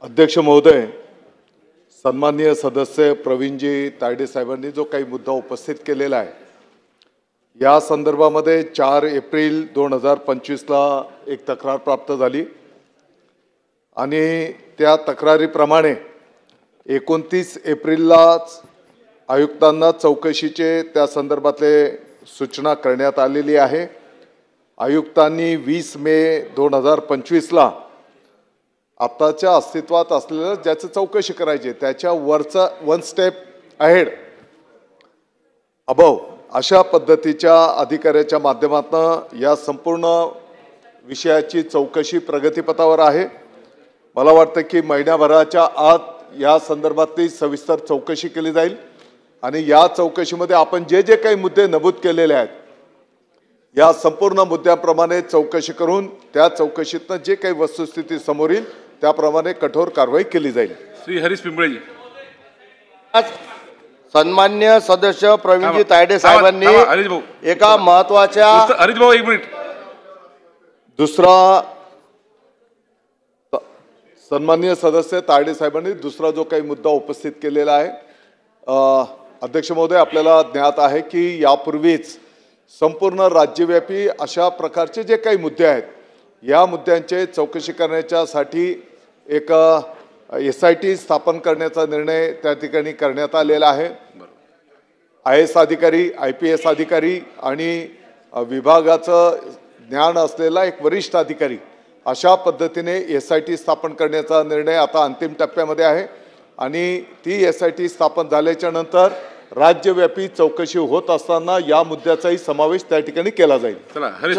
अध्यक्ष महोदय, सन्माननीय सदस्य प्रवीणजी तायडे साहेबांनी जो काही मुद्दा उपस्थित केलेला आहे, या संदर्भामध्ये 4 एप्रिल 2025 ला एक तक्रार प्राप्त झाली आणि त्या तक्रारीप्रमाणे 29 एप्रिलला आयुक्तांना चौकशीचे त्या संदर्भातले सूचना करण्यात आलेली आहे। आयुक्तांनी 20 मे 2025 ला आताच्या अस्तित्वात असलेलं ज्याची चौकशी करायची त्याच्या वरचा 1 स्टेप अहेड अबव अशा पद्धतीच्या अधिकाऱ्याच्या माध्यमातून या संपूर्ण विषयाची चौकशी प्रगतीपथावर आहे। मला वाटतं की महिन्याभराच्या आत या संदर्भातली सविस्तर चौकशी केली जाईल आणि या चौकशीमध्ये आपण जे जे काही मुद्दे नमूद केलेले आहेत या संपूर्ण मुद्द्यांप्रमाणे चौकशी करून त्या चौकशीतनं जे काही वस्तुस्थिती समोर येईल त्याप्रमाणे कठोर कारवाई केली जाईल। श्री हरीश पिंपळेजी। आज सन्मान्य सदस्य प्रवीणजी तायडे साहेबांनी एका महत्त्वाच्या हरीश भाऊ एक मिनिट। दुसरा सन्माननीय सदस्य तायडे साहेबांनी दुसरा जो काही मुद्दा उपस्थित केलेला आहे, अध्यक्ष महोदय आपल्याला ज्ञात आहे की यापूर्वीच संपूर्ण राज्यव्यापी अशा प्रकारचे जे काही मुद्दे आहेत या मुद्द्यांचे चौकशी करण्यासाठी एक SIT स्थापन करण्याचा निर्णय त्या ठिकाणी करण्यात आलेला आहे। IAS अधिकारी, IPS अधिकारी आणि विभागाचं ज्ञान असलेला एक वरिष्ठ अधिकारी अशा पद्धतीने SIT स्थापन करण्याचा निर्णय आता अंतिम टप्प्यामध्ये आहे आणि ती SIT स्थापन झाल्याच्या नंतर राज्यव्यापी चौकशी होत असताना या मुद्द्याचाही समावेश त्या ठिकाणी केला जाईल। चला हरीश